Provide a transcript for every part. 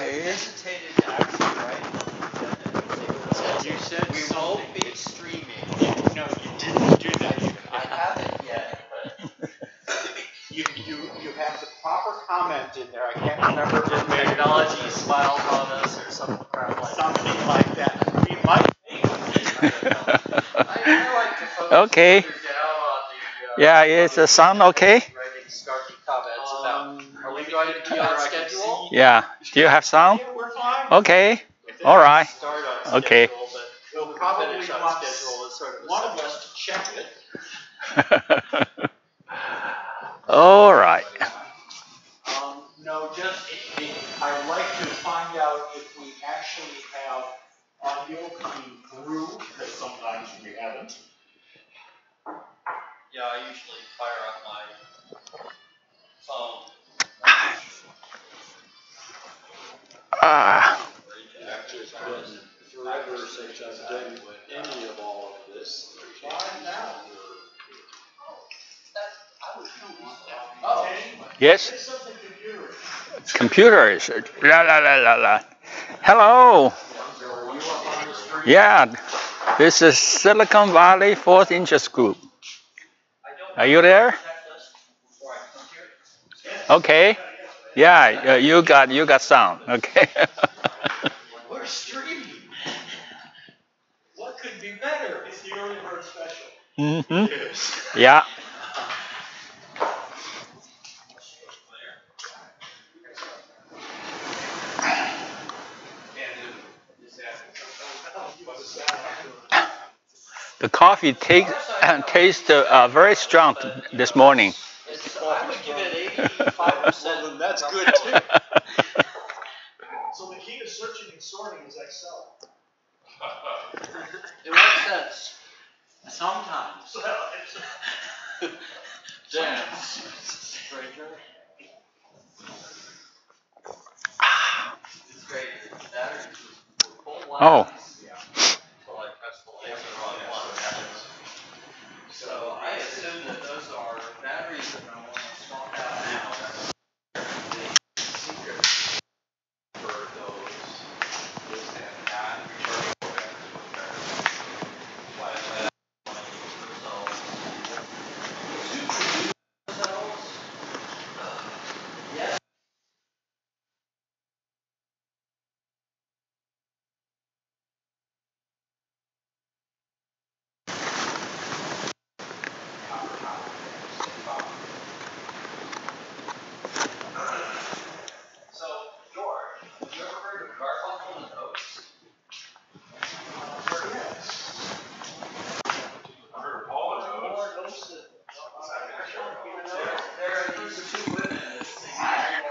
Okay. I hesitated to actually write it. You said we won't be streaming. No, you didn't do that. I haven't yet, but You have the proper comment in there. I can't remember if it made technology smiled on us or something like something like that. We might make it. I like to focus Okay. down on the, Yeah, is the sound okay? writing snarky comments about, are we going to be on schedule? Yeah. Do you have sound? Yeah, we're fine. Okay. All right. Start on Okay. schedule, but We'll probably finish on want schedule is sort of one of us to check it. All right. No, I'd like to find out if we actually have audio coming through, because sometimes we haven't. yeah, I usually fire up my phone. Actually, it's been forever since I've done any of all of this. Oh, Yes. Computer is la la la la la. Hello. Yeah. This is Silicon Valley 4th Interest Group. Are you there? Okay. Yeah, you got sound. Okay. We're streaming. What could be better? It's the early bird special. Mm-hmm. Yeah. The coffee tastes very strong this morning. I would give it 85%. Well, then that's good too. So the key to searching and sorting is Excel. In what sense? Sometimes. Damn. Stranger. It's great. Batteries were full blast. Oh. So I pressed the laser on one. So I assume that those are batteries that I want to swap out now. That's the secret for those is that rechargeable batteries. Why is that? Yes. So, George, have you ever heard of Garfunkel and Oates? There are these two women that sing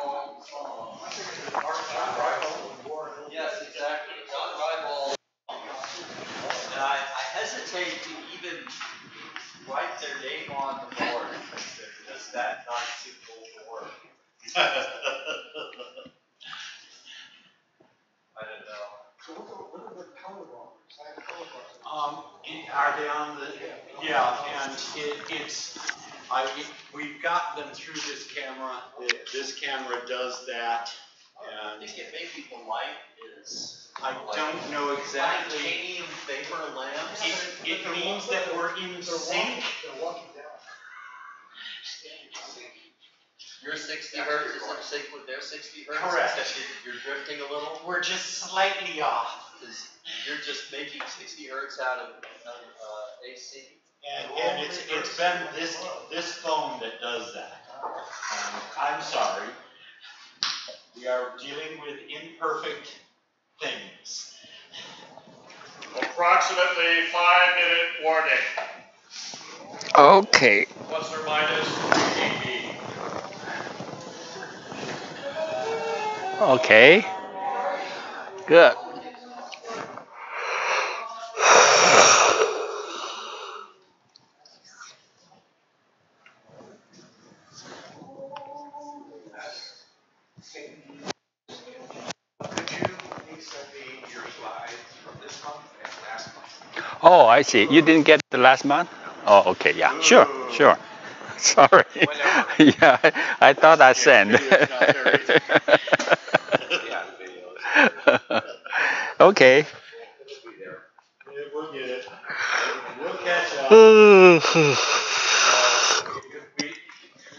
long songs. Yes, exactly. John Rival. And I hesitate to even write their name on the board because they're just that non-suitable for work. I don't know. So what are the color bars? Are they on the? Yeah, and we've got them through this camera. This camera does that, I and think it maybe the light is. I don't know exactly. Titanium vapor lamps. It means that we're in sync. Your 60 hertz is in sync with their 60 hertz. Correct. Except you're drifting a little. We're just slightly off. Because you're just making 60 hertz out of AC. And it's been this phone that does that. I'm sorry. We are dealing with imperfect things. Approximately 5-minute warning. Okay. Plus or minus 3 dB. Okay. Good. Oh, I see. You didn't get the last month? Oh, okay. Yeah. Sure. Sure. Sorry. Yeah, I thought I sent. Yeah, the video. Okay. We'll get it. We'll catch up.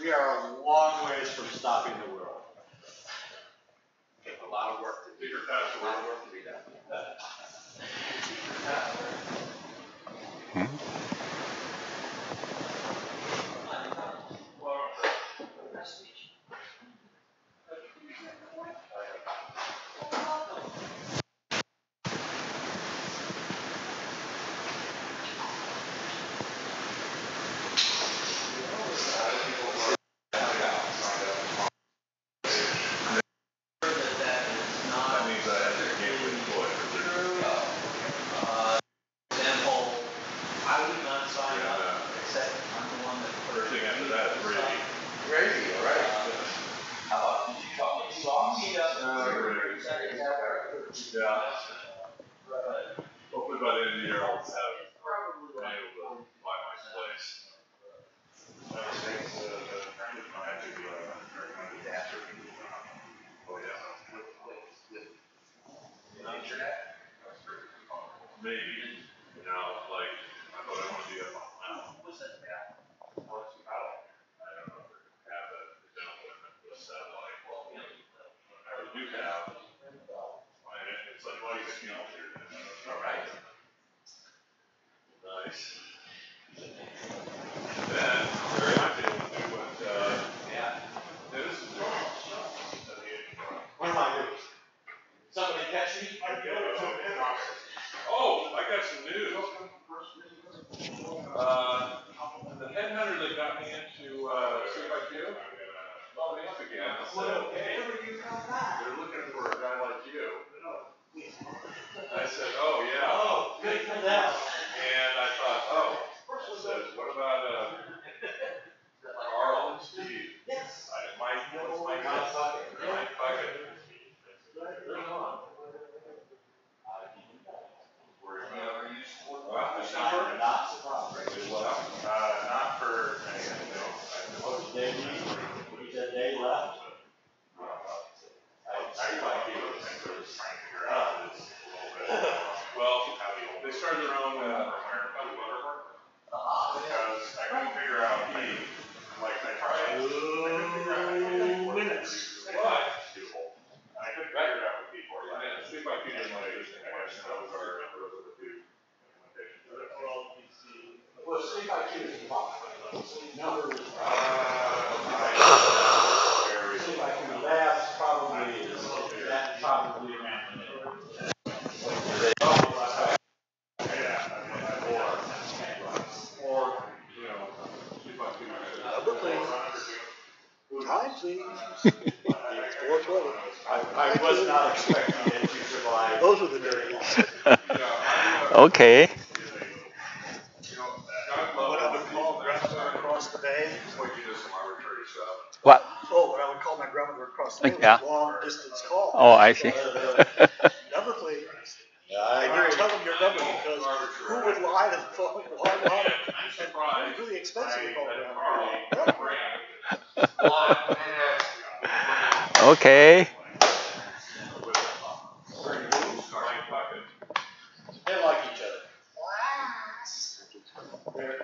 We are a long ways from stopping the world. A lot of work to do. A lot of work to be done. Yeah. Hopefully by the end of the year I'll have been able to buy my place. I think the friend of mine to be oh yeah. Internet? Maybe. You know, like I thought I wanted to be up on my own. I don't know if they have a gentleman with satellite. I do have. It's like, well, you can here. All right. Nice. Then, very much able to do what, Dennis is doing. What am I doing? Somebody catch me? Oh, I got some news. The headhunter that got me into SVFIG called me up again and said, hey, they're looking for a guy like you. I said, oh, yeah. Oh, good for them. And I thought, oh, I said, what about Carl and Steve? Yes. Mike Bucket. Mike Bucket. December? Not surprised. Not for anything, no. Oh, did they leave? He said they left. Well, they started their own because I couldn't figure out like I tried. I couldn't figure out what? I couldn't figure it out with people. Sleep by people didn't like this thing. I guess that was our few implementations. Well, sleep IQ is number is sleep IQ labs probably is that probably or You know, sleep by people. Number please. Time please. 420. I was not expecting it to survive. Those were the days. Okay. What I would call grandmother across the bay. What? Oh, what I would call my grandmother across the bay Yeah. was long distance call. Oh, I see. Number please. I agree. Tell them your number because who would lie to the phone? Why not? It's really expensive to call grandmother. Okay. They like each other.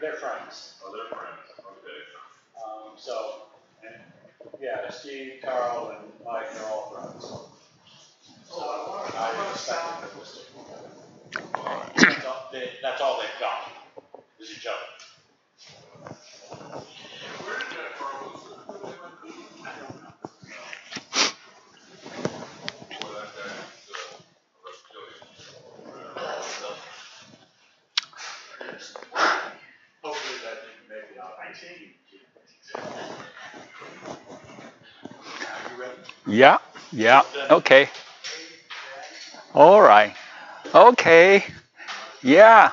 They're friends. Oh, they're friends. Okay. So, and, yeah, Steve, Carl, and Mike are all friends. I expect them to stick together. That's all they've got is each other. Where did that Carl was? Hopefully that didn't make it out. Yeah. Yeah. Okay. All right. Okay. Yeah.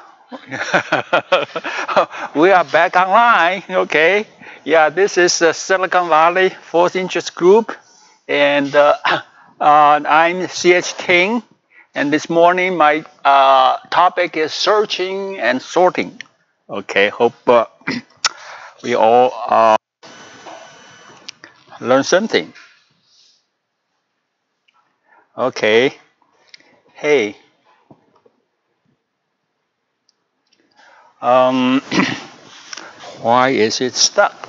We are back online. Okay. Yeah, this is the Silicon Valley Fourth Interest Group. And I'm CH Ting. And this morning my topic is searching and sorting. Okay. Hope we all learn something. Okay. Okay. Why is it stuck?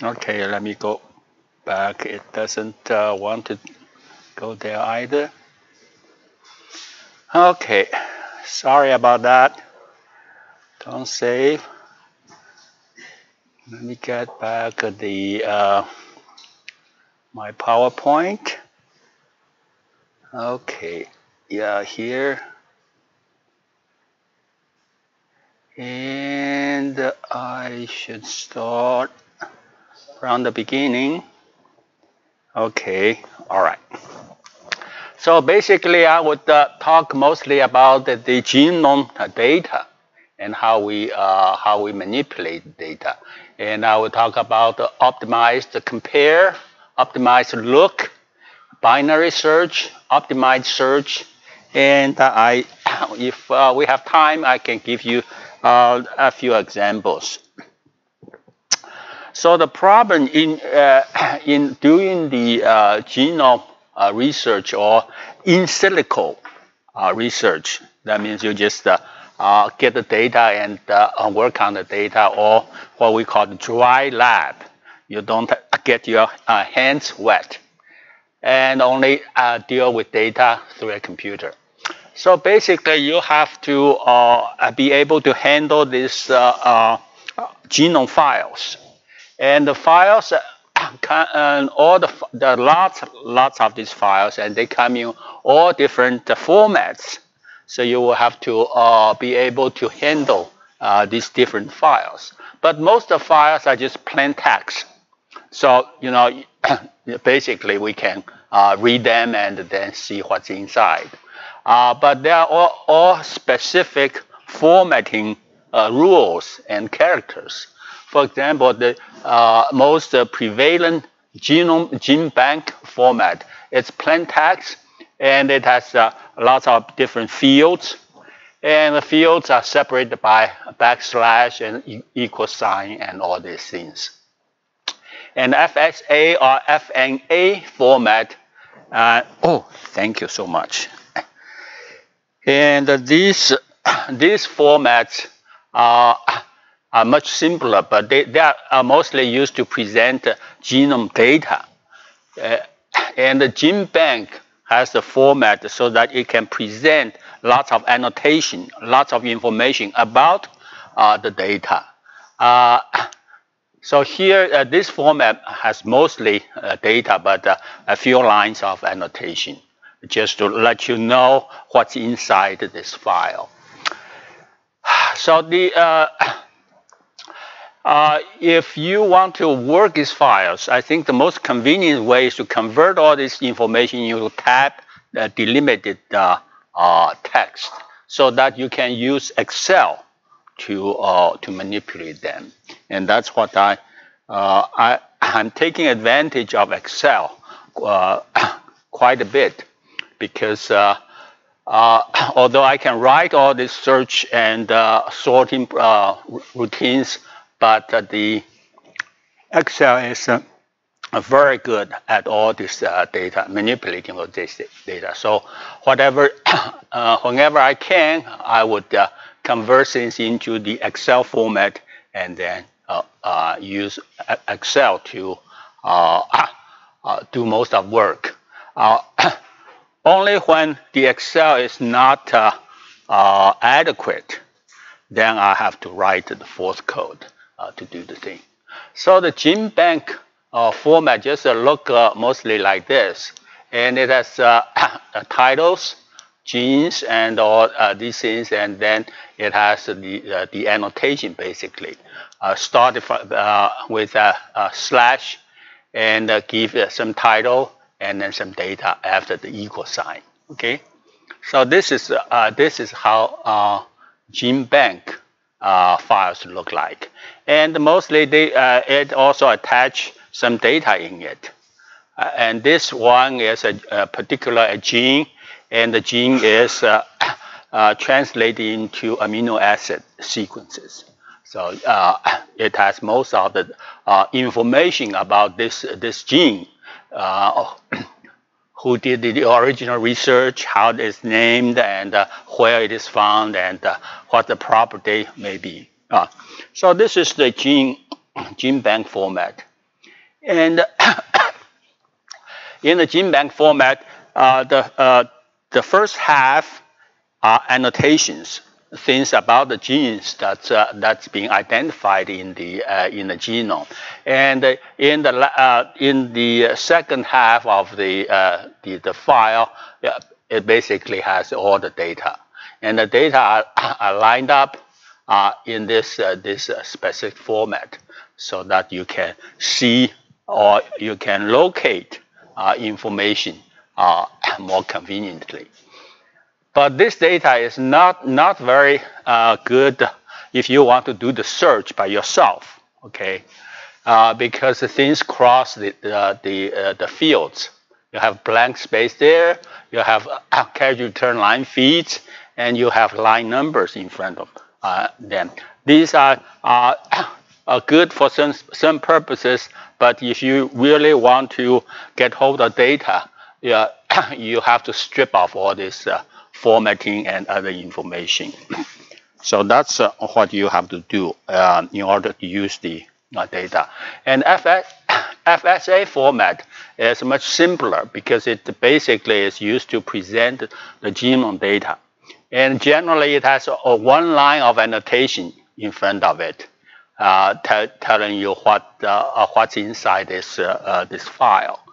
Okay, let me go back. It doesn't want to go there either. Okay, sorry about that. Don't save. Let me get back the my PowerPoint. Okay, yeah, here. And I should start from the beginning. Okay, all right. So basically, I would talk mostly about the genome data and how we manipulate data. And I will talk about the optimized compare, optimized look, binary search, optimized search, and if we have time, I can give you a few examples. So the problem in doing the genome research or in silico research, that means you just get the data and work on the data, or what we call the dry lab. You don't get your hands wet and only deal with data through a computer. So basically, you have to be able to handle these genome files. And the files, and all the lots of these files, and they come in all different formats. So you will have to be able to handle these different files. But most of the files are just plain text. So, you know, basically we can read them and then see what's inside. But there are all specific formatting rules and characters. For example, the most prevalent gene bank format, it's plain text, and it has lots of different fields. And the fields are separated by a backslash and equal sign and all these things. And FSA or FNA format, thank you so much. And these formats are much simpler, but they are mostly used to present genome data. And the gene bank has the format so that it can present lots of annotation, lots of information about the data. So here, this format has mostly data, but a few lines of annotation, just to let you know what's inside this file. So if you want to work these files, I think the most convenient way is to convert all this information into tab delimited text, so that you can use Excel to manipulate them. And that's what I'm taking advantage of Excel quite a bit, because although I can write all this search and sorting routines, but the Excel is very good at all this data, manipulating all this data. So whenever I can, I would convert things into the Excel format and then use Excel to do most of work. Only when the Excel is not adequate, then I have to write the force code to do the thing. So the gene bank format just look mostly like this, and it has titles, genes, and all these things, and then it has the annotation basically. Started with a slash, and give some title and then some data after the equal sign. Okay, so this is how gene bank files look like, and mostly it also attach some data in it. And this one is a particular gene, and the gene is translated into amino acid sequences. So it has most of the information about this gene, who did the original research, how it is named, and where it is found, and what the property may be. So this is the gene bank format. And in the gene bank format, the first half are annotations, things about the genes that's being identified in the genome, and in the second half of the file, it basically has all the data, and the data are lined up in this specific format, so that you can see or you can locate information more conveniently. But this data is not very good if you want to do the search by yourself, okay? Because the things cross the fields. You have blank space there. You have carriage return line feeds, and you have line numbers in front of them. These are good for some purposes, but if you really want to get hold of data, you have to strip off all this formatting and other information. So that's what you have to do in order to use the data. And FSA format is much simpler because it basically is used to present the genome data. And generally, it has one line of annotation in front of it, telling you what's inside this file.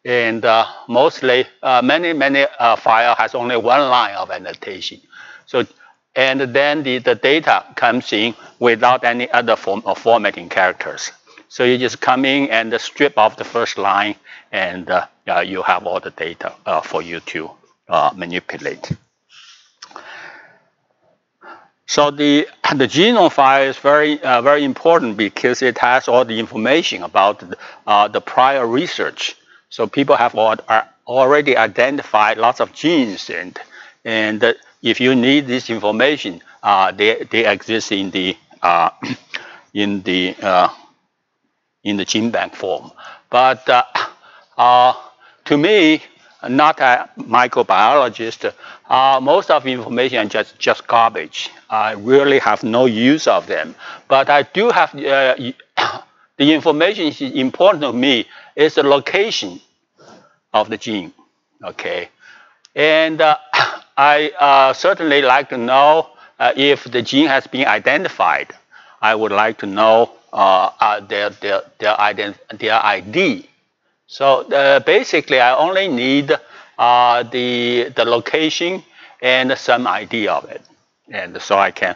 And mostly, many file has only one line of annotation. So, and then the data comes in without any other form of formatting characters. So you just come in and strip off the first line, and you have all the data for you to manipulate. So the genome file is very important because it has all the information about the prior research. So people have already identified lots of genes, and if you need this information, they exist in the gene bank form. But to me, not a microbiologist, most of the information is just garbage. I really have no use of them. But I do have the information is important to me is the location of the gene, okay? And I certainly like to know if the gene has been identified. I would like to know their ID. So basically, I only need the location and some ID of it. And so I can,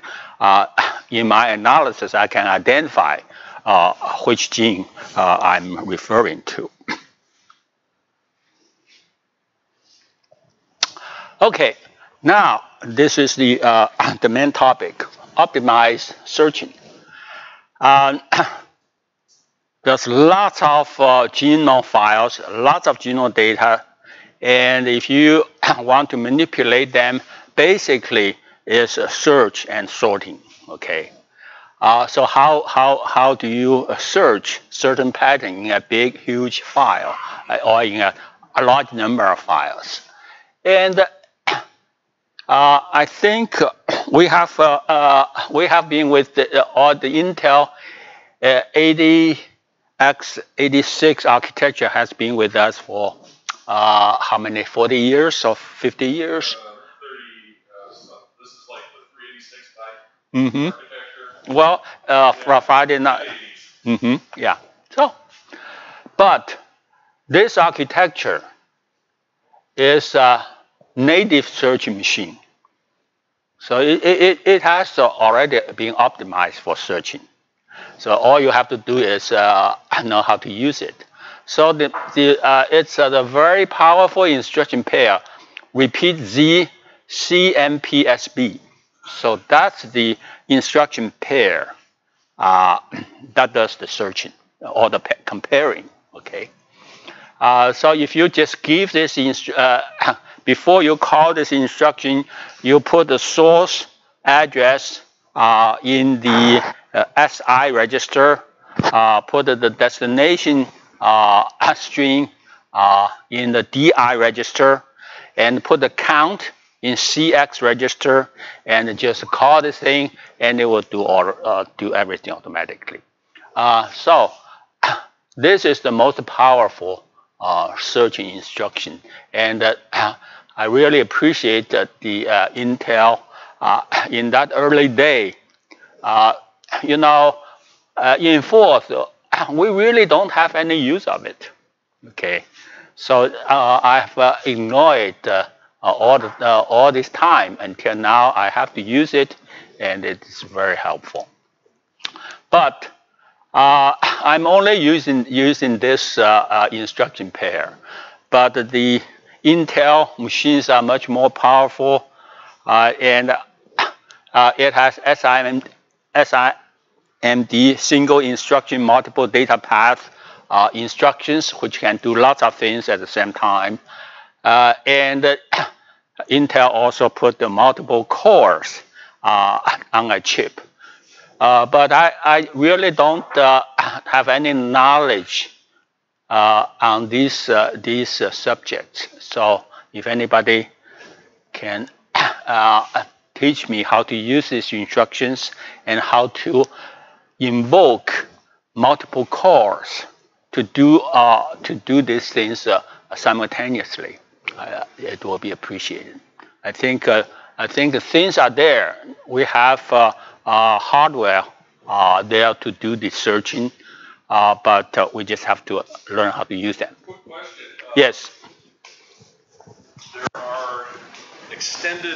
in my analysis, I can identify which gene I'm referring to. Okay, now this is the main topic, optimized searching. There's lots of genome files, lots of genome data, and if you want to manipulate them, basically is search and sorting, okay? So how do you search certain pattern in a big, huge file or in a large number of files? And I think we have been with all the Intel 80X86 architecture has been with us for how many? 40 years or 50 years? 30. This is like the 386 type architecture. Well, for Friday night. Yeah. So, but this architecture is a native searching machine. So it has already been optimized for searching. So all you have to do is know how to use it. So it's a very powerful instruction pair. Repeat Z CMPSB. So that's the instruction pair that does the searching or the comparing. Okay. So if you just give this before you call this instruction, you put the source address in the SI register, put the destination string in the DI register and put the count in CX register and just call this thing and it will do everything automatically. So this is the most powerful searching instruction, and I really appreciate that the Intel in that early day. You know, in fourth, we really don't have any use of it. Okay, so I've ignored all this time until now. I have to use it, and it's very helpful. But I'm only using this instruction pair, but the Intel machines are much more powerful, and it has SIMD, single instruction, multiple data path instructions, which can do lots of things at the same time. And Intel also put the multiple cores on a chip. But I really don't have any knowledge on these subjects. So if anybody can teach me how to use these instructions and how to invoke multiple cores to do these things simultaneously, it will be appreciated. I think the things are there. We have hardware there to do the searching, but we just have to learn how to use them. Quick question. Yes. There are extended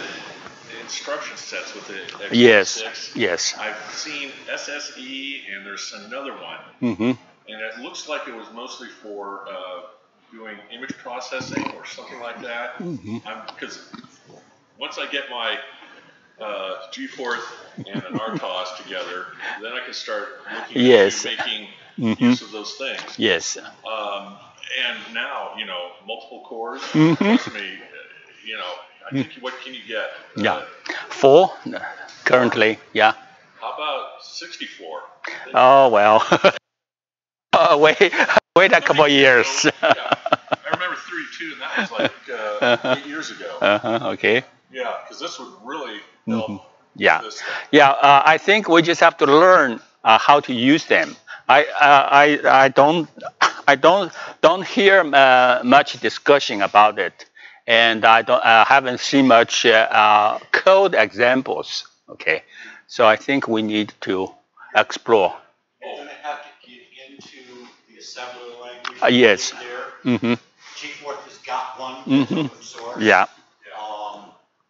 instruction sets with the x86. Yes. Yes. I've seen SSE, and there's another one. Mm-hmm. And it looks like it was mostly for doing image processing or something like that. Because once I get my G4 and an RTOS together, then I can start looking at making use of those things. Yes. And now, you know, multiple cores. Trust me, you know, I think what can you get? Yeah, 4 currently. Yeah. How about 64? Oh well. Wait a couple of years. Yeah. I remember 32, and that was like 8 years ago. Okay. Yeah, because this would really help. Yeah. This Yeah. I think we just have to learn how to use them. I don't hear much discussion about it, and I haven't seen much code examples. Okay. So I think we need to explore. You're going to have to get into the assembly language. Yes. There. G4 has got one. It's open source. Yeah.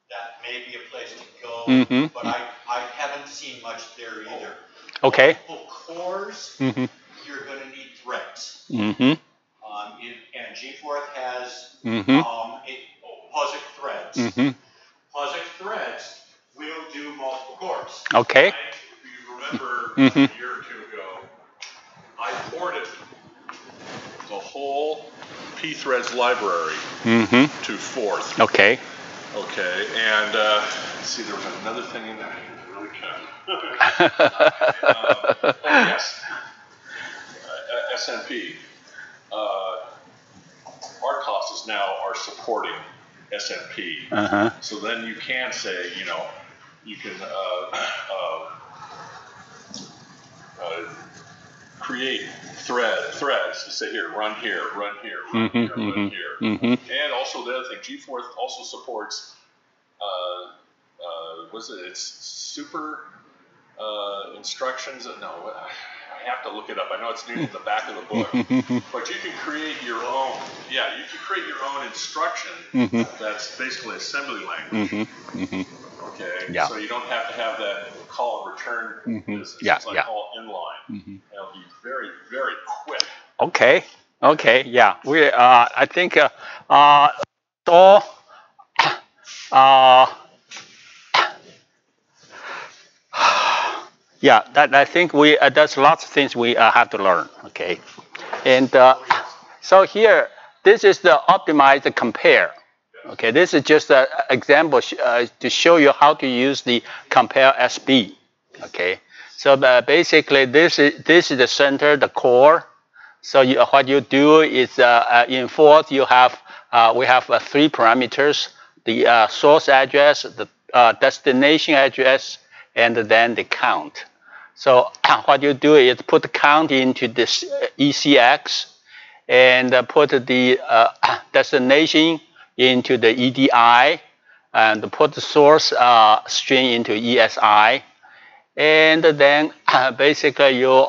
That may be a place to go, but I haven't seen much there either. Okay. Multiple cores, you're going to need threads. And G4 has POSIX threads. POSIX threads will do multiple cores. Okay. If you remember a year or two ago, I ported the whole pthreads library to Forth. Okay. Okay, and let's see, there was another thing in there. Really oh yes, SNP. RTOSs now are supporting SNP. So then you can say, you know, you can create threads to say here, run here, run here, run here, run here. And also the other thing, G4 also supports, it's super instructions. No, I have to look it up. I know it's near the back of the book, but you can create your own. Yeah, you can create your own instruction. That's basically assembly language. Okay. Yeah. So you don't have to have that call and return business. Yeah. It's like all inline. It'll be very, very quick. Okay. Okay. Yeah. We. I think. All. Yeah. That I think we. There's lots of things we have to learn. Okay. And so here, this is the optimized compare. Okay, this is just an example to show you how to use the compare SB. Okay, so basically this is the center, the core, So what you do is in fourth you have we have 3 parameters: the source address, the destination address, and then the count. So what you do is put the count into this ECX, and put the destination into the EDI, and put the source string into ESI, and then basically you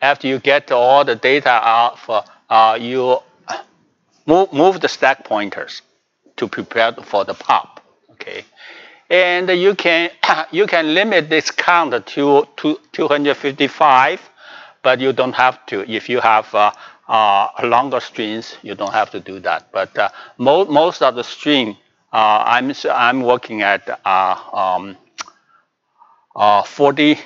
after you get all the data out, you move the stack pointers to prepare for the pop. Okay, and you can limit this count to 255, but you don't have to. If you have longer strings, you don't have to do that. But most of the string, I'm working at 40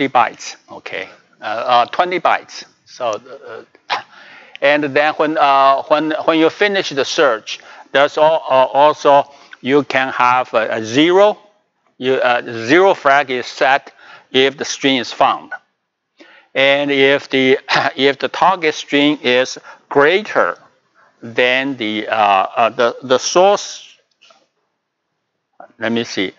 bytes. Okay, 20 bytes. So. And then when you finish the search, there's also you can have a 0. Zero flag is set if the string is found, and if the target string is greater than the source. Let me see.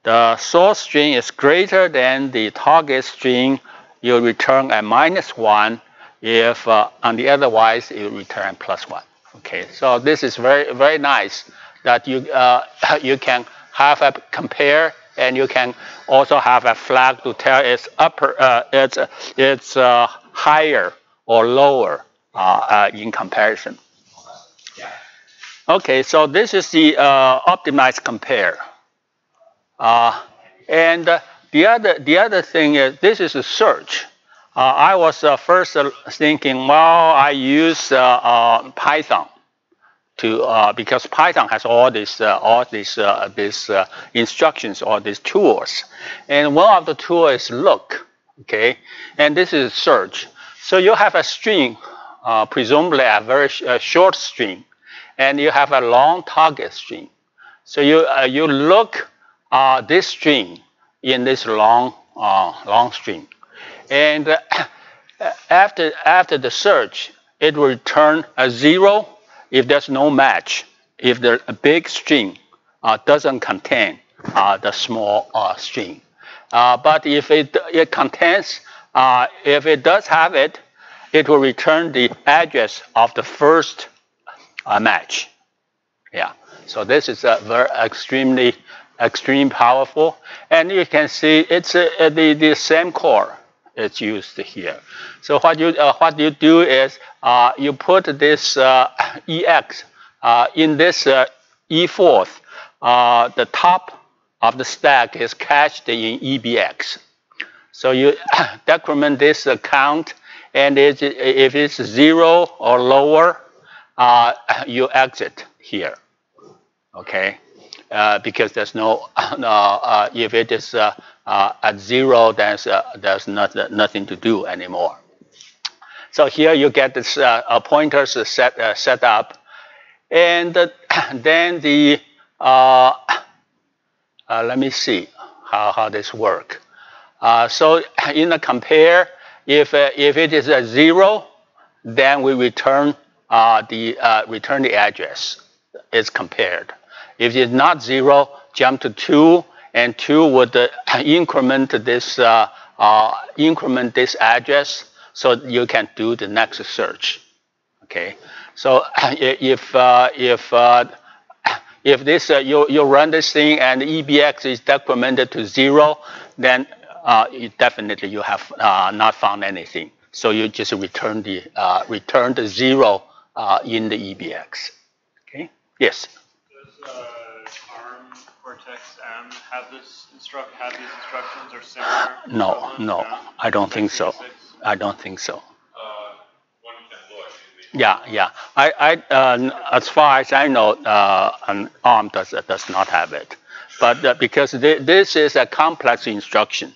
The source string is greater than the target string, you return a -1. If on the otherwise, you return +1. Okay, so this is very, very nice that you can have a compare, and you can also have a flag to tell it's it's higher or lower in comparison. Okay, so this is the optimized compare, and the other thing is this is a search. I was first thinking, well, I use Python to because Python has all these instructions, all these tools, and one of the tools is look. Okay, and this is search. So you have a string, presumably a very short string, and you have a long target string. So you look this string in this long string. And after the search, it will return a 0 if there's no match. If the big string doesn't contain the small string, but if it contains, if it does have it, it will return the address of the first match. Yeah. So this is a very extremely powerful, and you can see it's the same core. It's used here. So what you do is you put this EX in this E4. The top of the stack is cached in EBX. So you decrement this count, and if it's 0 or lower, you exit here. Okay. Because there's no, if it is at 0, there's nothing to do anymore. So here you get this pointers set up, and then the let me see how this works. So in the compare, if it is a 0, then we return the address. It's compared. If it's not 0, jump to 2, and 2 would increment this address, so you can do the next search. Okay, so if this you run this thing and EBX is decremented to 0, then definitely you have not found anything. So you just return the 0 in the EBX. Okay. Yes. ARM Cortex-M have these instructions or similar? No, I don't think so. I don't think so. One can look. Yeah. As far as I know, an ARM does not have it, but because this is a complex instruction,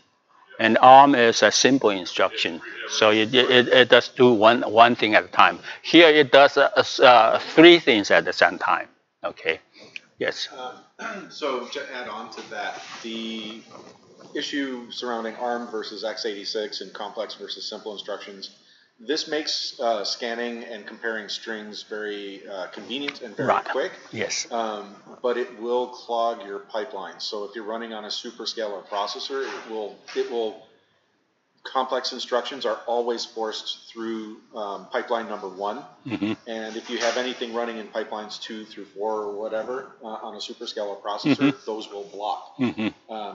and ARM is a simple instruction, so it does do one thing at a time. Here it does 3 things at the same time. Okay. Yes. So to add on to that, issue surrounding ARM versus x86 and complex versus simple instructions. This makes scanning and comparing strings very convenient and very quick. Yes. But it will clog your pipeline. So if you're running on a superscalar processor, it will complex instructions are always forced through pipeline number 1. And if you have anything running in pipelines 2 through 4 or whatever on a superscalar processor, those will block.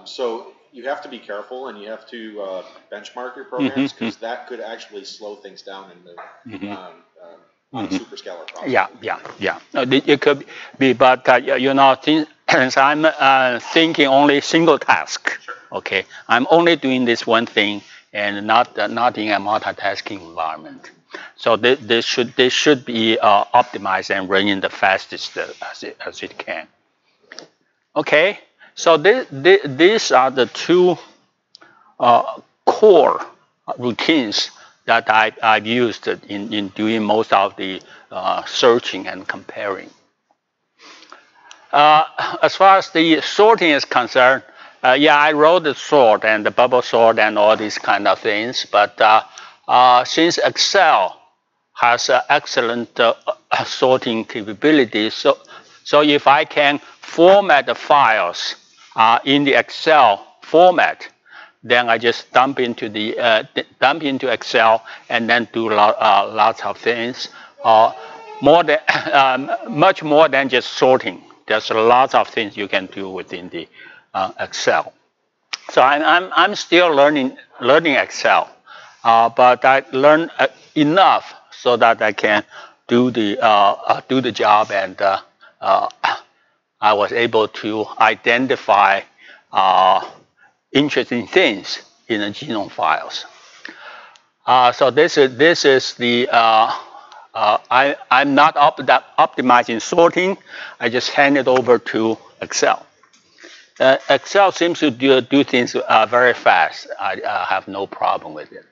So you have to be careful, and you have to benchmark your programs, because that could actually slow things down in the on a superscalar processor. It could be, but you know, since I'm thinking only single task, okay, I'm only doing this one thing, and not in a multitasking environment. So this should be optimized and running the fastest as it can. Okay, so these are the two core routines that I've used in doing most of the searching and comparing. As far as the sorting is concerned, I wrote the sort and the bubble sort and all these kind of things, but since Excel has excellent sorting capabilities, so if I can format the files in the Excel format, then I just dump into Excel and then do lots of things, much more than just sorting. There's lots of things you can do within the Excel. So I'm still learning Excel, but I learned enough so that I can do the job, and I was able to identify interesting things in the genome files. So this is the I'm not optimizing sorting. I just hand it over to Excel. Excel seems to do things very fast. I have no problem with it.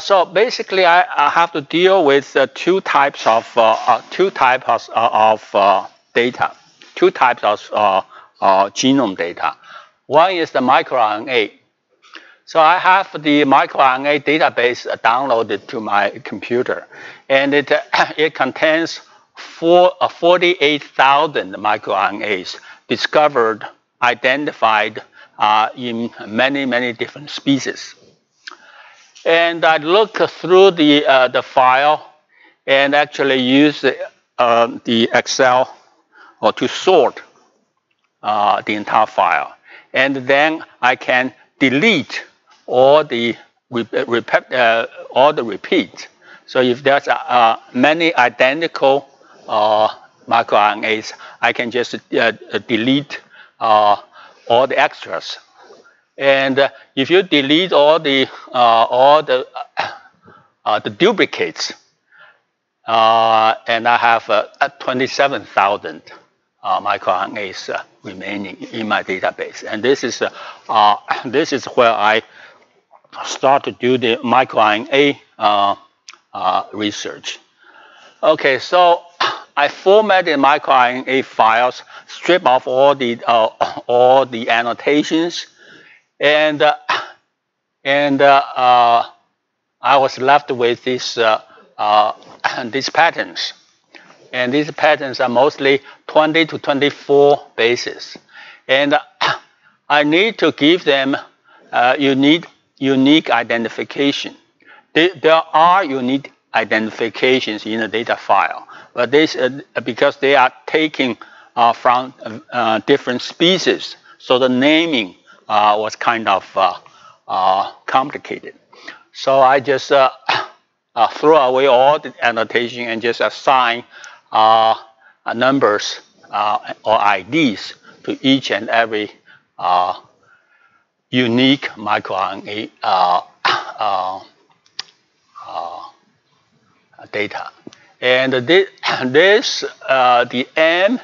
So basically, I have to deal with two types of data, two types of genome data. One is the microRNA. So I have the microRNA database downloaded to my computer, and it contains 48,000 microRNAs discovered, identified in many different species. And I look through the file and actually use the Excel to sort the entire file, and then I can delete all the repeats. So if there's many identical microRNAs, I can just delete all the extras. And if you delete all the duplicates, and I have 27,000 microRNAs remaining in my database, and this is where I start to do the microRNA research. Okay, so I formatted microRNA files, strip off all the annotations, and I was left with these patterns, and these patterns are mostly 20 to 24 bases, and I need to give them unique identification. There are unique identifications in the data file, but this because they are taken from different species, so the naming was kind of complicated. So I just throw away all the annotation and just assign numbers or IDs to each and every unique microRNA data. And the M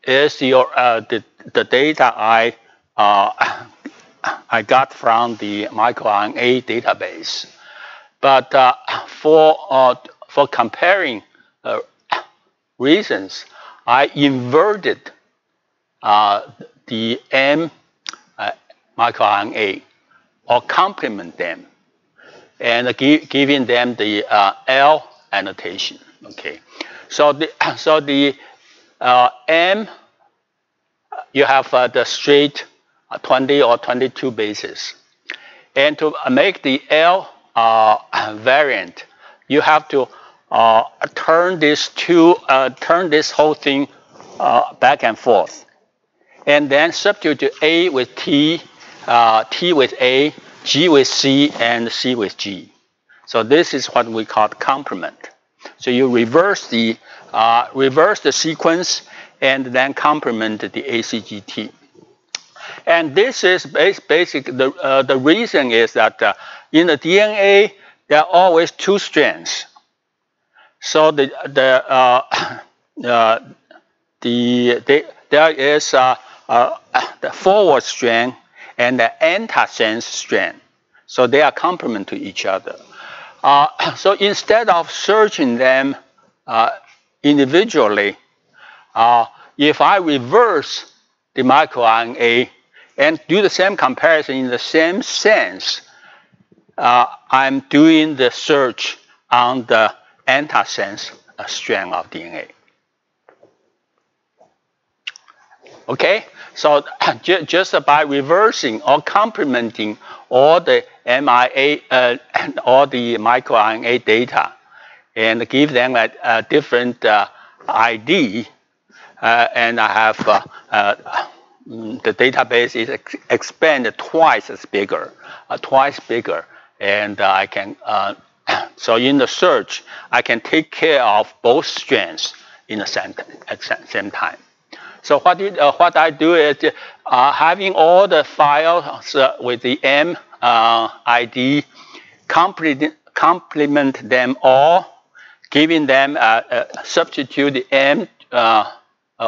is the data I got from the microRNA database. But for comparing reasons, I inverted the M microRNA or complement them and giving them the L annotation. Okay, so the M, you have the straight 20 or 22 bases, and to make the L variant, you have to turn this whole thing back and forth, and then substitute A with T, T with A, G with C, and C with G. So this is what we call complement. So you reverse the sequence and then complement the ACGT. And this is basically the reason is that in the DNA there are always two strands. So there is the forward strand and the antisense strand. So they are complement to each other. So instead of searching them individually, if I reverse the microRNA and do the same comparison in the same sense, I'm doing the search on the antisense strand of DNA. Okay, so just by reversing or complementing all the all the microRNA data and give them a different ID, and I have the database is expanded twice bigger, and I can so in the search I can take care of both strands in the same time. So what I do is having all the files with the M ID, complement them all, giving them substitute the M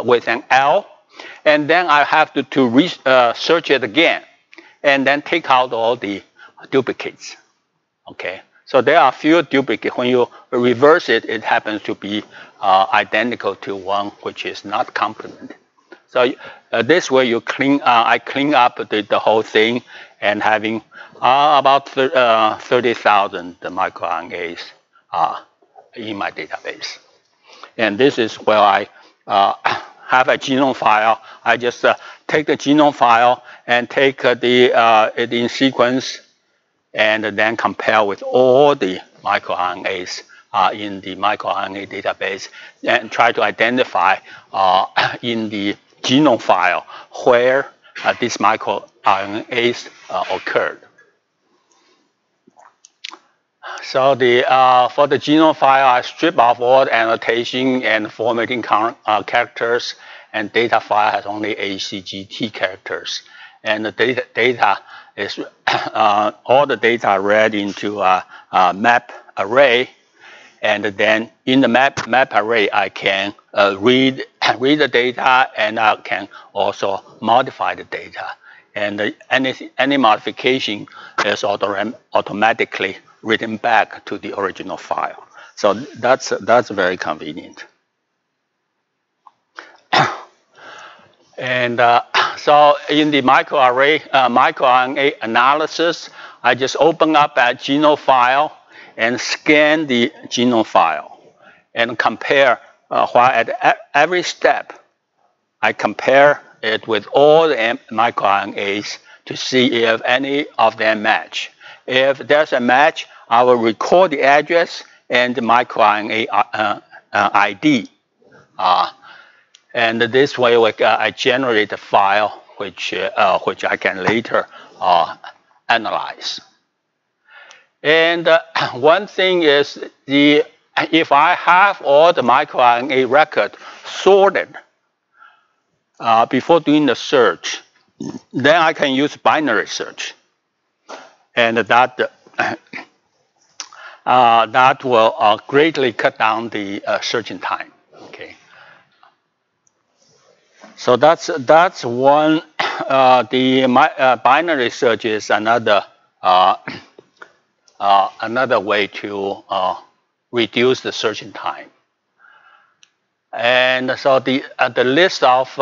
with an L, and then I have to search it again, and then take out all the duplicates. Okay, so there are few duplicates. When you reverse it, it happens to be identical to one which is not complement. So this way you I clean up the whole thing, and having about 30,000 microRNAs in my database. And this is where I have a genome file. I just take the genome file and take it in sequence, and then compare with all the microRNAs in the microRNA database, and try to identify in the genome file where these microRNAs occurred. So for the genome file, I strip off all the annotation and formatting characters, and data file has only ACGT characters. And the data is all the data read into a map array, and then in the map array I can read the data, and I can also modify the data. And any modification is automatically written back to the original file. So that's very convenient. And so in the microRNA analysis, I just open up a genome file and scan the genome file and compare. While at every step, I compare it with all the microRNAs to see if any of them match. If there's a match, I will record the address and the microRNA ID. And this way, I generate a file which I can later analyze. And one thing is if I have all the microRNA record sorted before doing the search, then I can use binary search, and that will greatly cut down the searching time. Okay. So that's one. Binary search is another way to reduce the searching time. And so the list of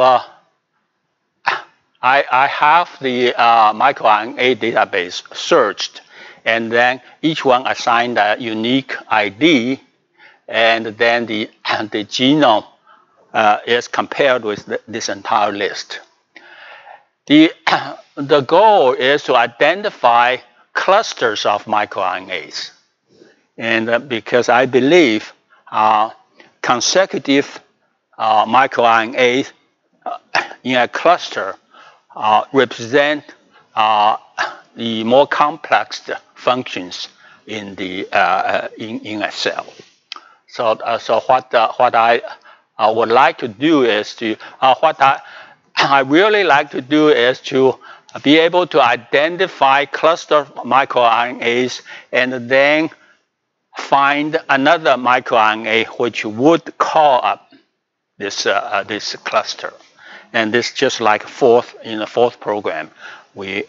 I have the microRNA database searched, and then each one assigned a unique ID, and then the genome is compared with this entire list. The goal is to identify clusters of microRNAs, and because I believe consecutive microRNAs in a cluster represent the more complex functions in the in a cell. So what I would like to do is to what I really like to do is to be able to identify cluster of microRNAs and then find another microRNA which would call up this this cluster. And this just like in the fourth program, we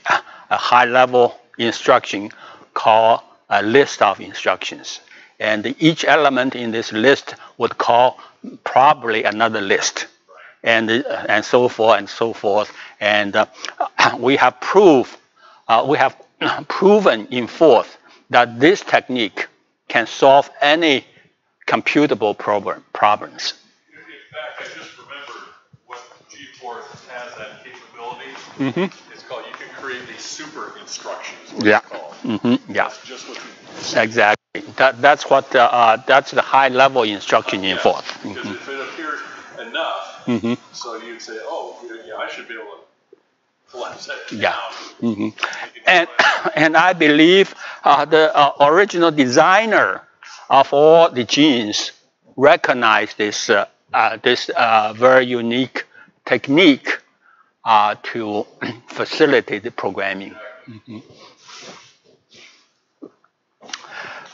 a high-level instruction call a list of instructions, and each element in this list would call probably another list, and so forth and so forth. And we have proven in fourth that this technique can solve any computable problems. In fact, I just remembered what G4 has that capability. Mm-hmm. It's called, you can create these super instructions. Yeah. Mm-hmm. Yeah. That's just what you exactly. That's what that's the high-level instruction in fourth. Because if it appears enough, so you'd say, oh, yeah, I should be able to collapse that down. And I believe the original designer of all the genes recognized this this very unique technique to facilitate the programming.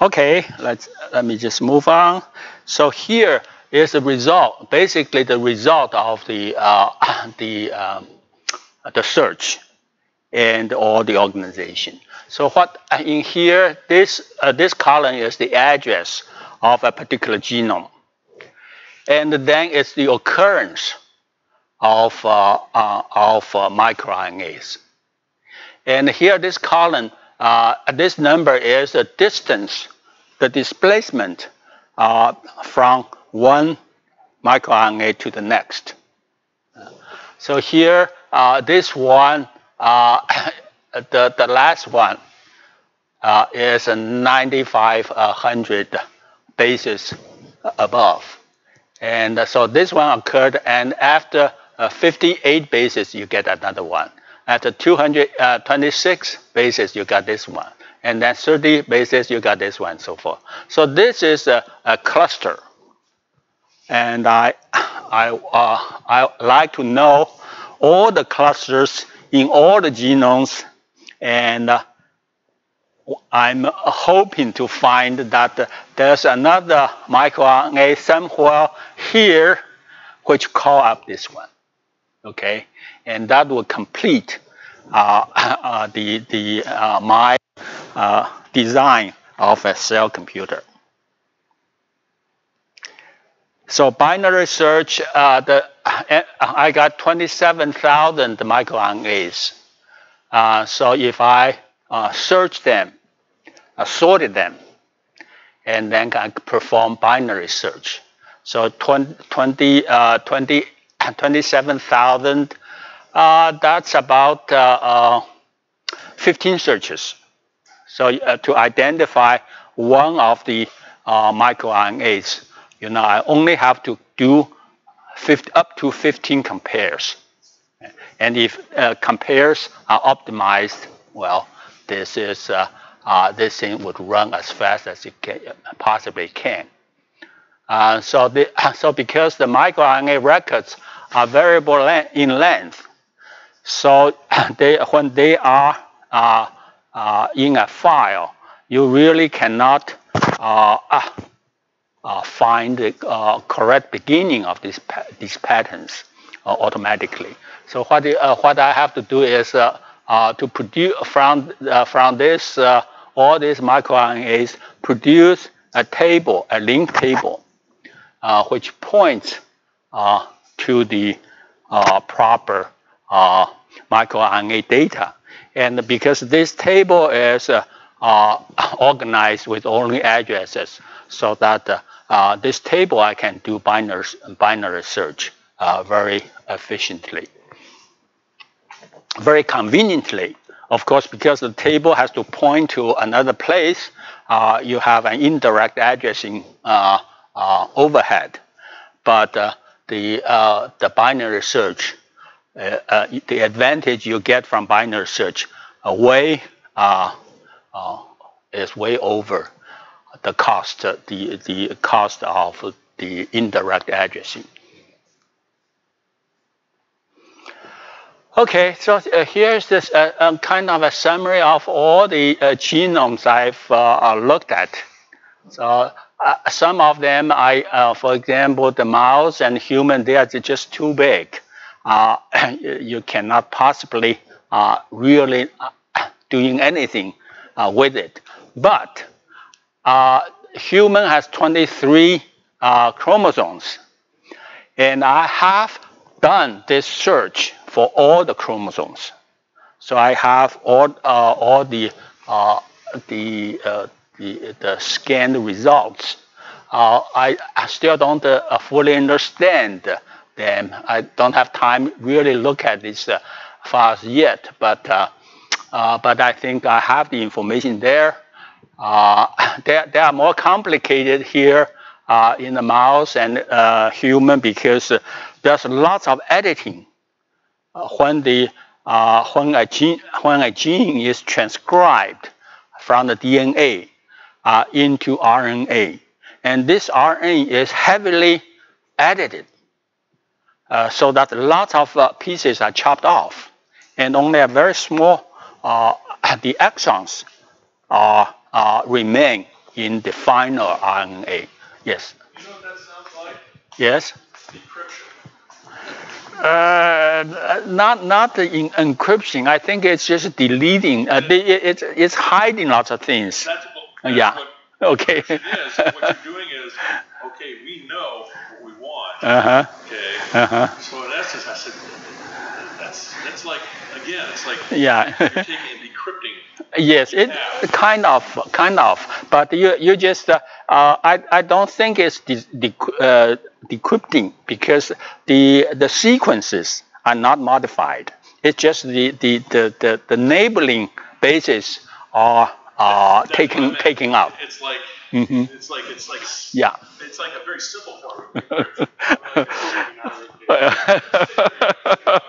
Okay, let me just move on. So here is the result, basically the result of the search and all the organization. So what in here, this column is the address of a particular genome, and then it's the occurrence of microRNAs. And here, this column, this number is the distance, the displacement from one microRNA to the next. So here, this one, the last one is 9500 bases above. And so this one occurred, and after 58 bases, you get another one. After 226 bases, you got this one. And then 30 bases, you got this one, and so forth. So this is a cluster. And I like to know all the clusters in all the genomes, and I'm hoping to find that there's another microRNA somewhere here which call up this one, okay? And that will complete my design of a cell computer. So binary search, I got 27,000 microRNAs. So if I search them, sorted them, and then I perform binary search. So 27,000, that's about 15 searches. So to identify one of the microRNAs, I only have to do up to 15 compares. And if compares are optimized, well, this thing would run as fast as it possibly can. So because the microRNA records are variable in length, so when they are in a file, you really cannot find the correct beginning of these patterns automatically. So what I have to do is to produce from this all these microRNAs, produce a table, a link table, which points to the proper microRNA data. And because this table is organized with only addresses, so that this table I can do binary search very efficiently, very conveniently. Of course, because the table has to point to another place, you have an indirect addressing overhead. But the binary search, the advantage you get from binary search, is way over the cost, the cost of the indirect addressing. Okay, so here's this kind of a summary of all the genomes I've looked at. So some of them, for example, the mouse and human, they are just too big. You cannot possibly really doing anything with it. But human has 23 chromosomes, and I have done this search for all the chromosomes. So I have all the scanned results. I still don't fully understand them. I don't have time really look at these files yet, but I think I have the information there. They are more complicated here in the mouse and human because there's lots of editing when a gene is transcribed from the DNA into RNA, and this RNA is heavily edited, so that lots of pieces are chopped off, and only a very small the exons remain in the final RNA. Yes. You know what that sounds like? Yes. Decryption. Not in encryption. I think it's just deleting. It's hiding lots of things. That's yeah. What okay. it is. What you're doing is, okay, we know what we want. Okay. So in essence, I said, that's like, again, it's like yeah. you're taking and decrypting. Yes, it kind of, but you just I don't think it's decrypting because the sequences are not modified. It's just the enabling bases are taken out. It's like it's like yeah. It's like a very simple form of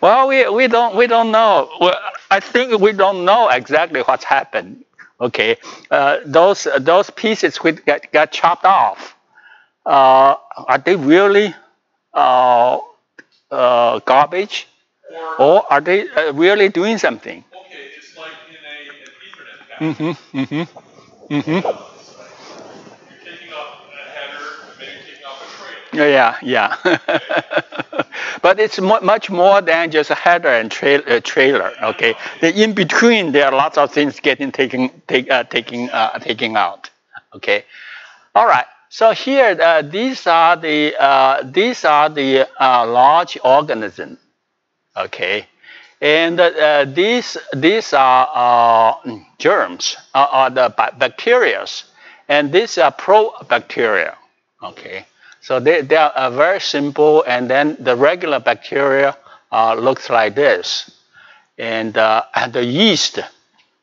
Well, we don't know. Well, I think we don't know exactly what's happened. Okay, those pieces which got chopped off, are they really garbage, or are they really doing something? Okay, it's like in an Ethernet packet. You're taking off a header, maybe taking off a trailer. Yeah. But it's much more than just a header and trailer. Okay, in between there are lots of things getting taken out. Okay, all right. So here these are the large organisms. Okay, and these are germs or the bacteria, and these are probacteria. Okay. So they are very simple, and then the regular bacteria looks like this, and the yeast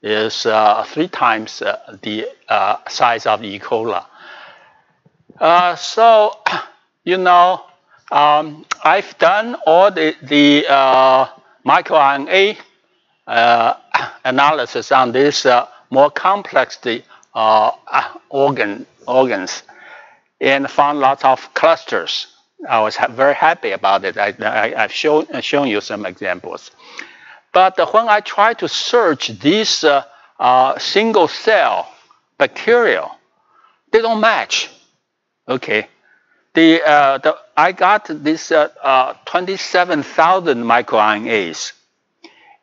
is 3 times the size of the E. coli. So you know, I've done all the microRNA analysis on these more complex organs. And found lots of clusters. I was very happy about it. I've shown you some examples. But when I try to search these single cell bacteria, they don't match. Okay, I got this 27,000 microRNAs,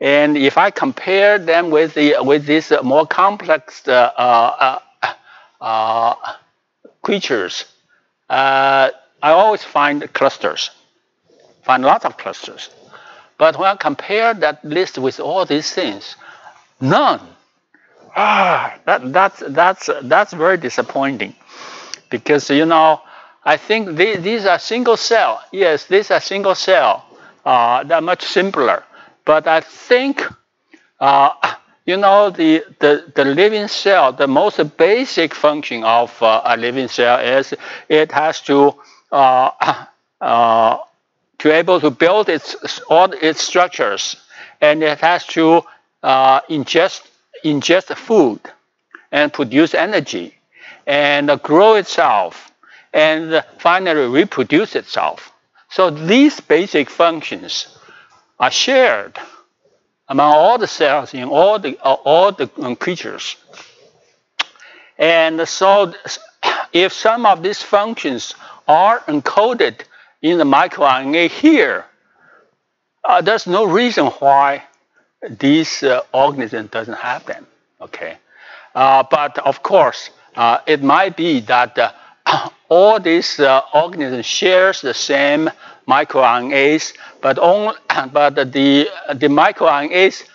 and if I compare them with these more complex creatures, I always find clusters, find lots of clusters. But when I compare that list with all these things, none. That's very disappointing, because I think these are single cell. Yes, these are single cell. They're much simpler. But I think the living cell, the most basic function of a living cell is it has to able to build all its structures, and it has to ingest food and produce energy and grow itself and finally reproduce itself. So these basic functions are shared among all the cells in all the creatures. And so if some of these functions are encoded in the microRNA here, there's no reason why this organism doesn't have them. Okay, but of course, it might be that all these organisms shares the same microRNAs, but the microRNAs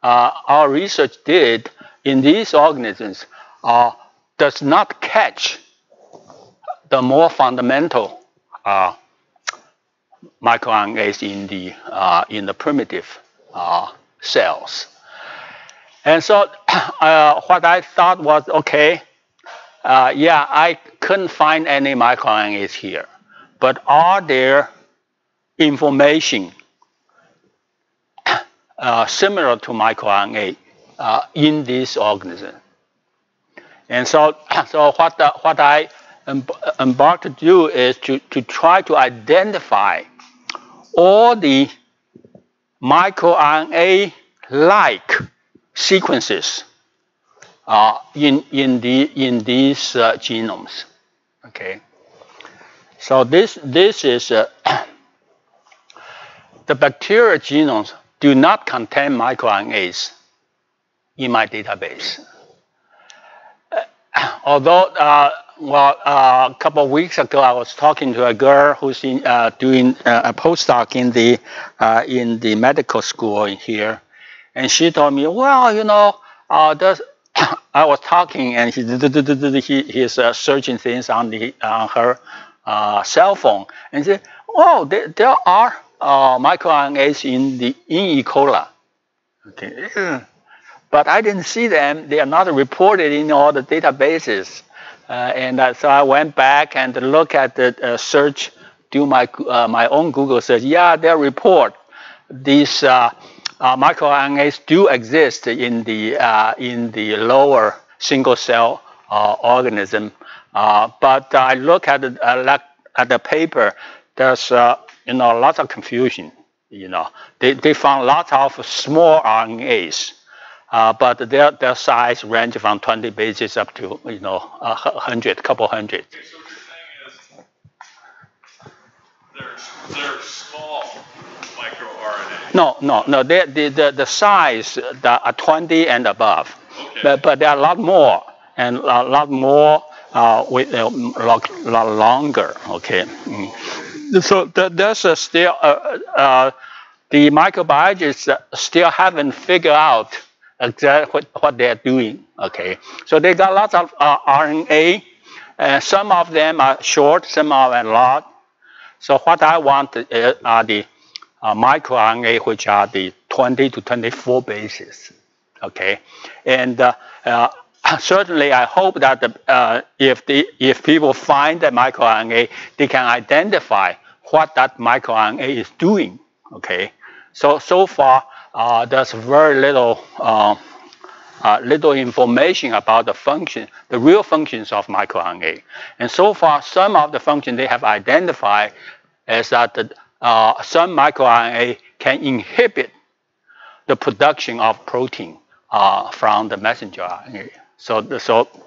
our research did in these organisms does not catch the more fundamental microRNAs in the primitive cells. And so what I thought was, okay, I couldn't find any microRNAs here, but are there information similar to microRNA in this organism? And so what I embarked to do is to try to identify all the microRNA-like sequences in these genomes. Okay, so this is the bacterial genomes do not contain microRNAs in my database. Although, a couple of weeks ago, I was talking to a girl who's doing a postdoc in the medical school in here, and she told me, well, I was talking, and he's searching things on her cell phone, and said, oh, there are microRNAs in E. coli. Okay. But I didn't see them. They are not reported in all the databases. So I went back and looked at the search, do my own Google search. Yeah, they report these microRNAs do exist in the lower single cell organism. But I look at the paper. There's lots of confusion. They found lots of small RNAs. But their size range from 20 bases up to 100, couple hundred. Okay, so what you're saying is they're small microRNA. No. The size are 20 and above. Okay. But there are a lot more and a lot more with a lot longer. Okay. So there's still the microbiologists still haven't figured out exactly what they're doing. Okay, so they got lots of RNA, some of them are short, some of them are long. So what I want are the microRNA, which are the 20 to 24 bases. Okay, and certainly I hope that if people find the microRNA, they can identify what that microRNA is doing. Okay, so far there's very little information about the function, the real functions of microRNA. And so far, some of the functions they have identified is that some microRNA can inhibit the production of protein from the messenger RNA. So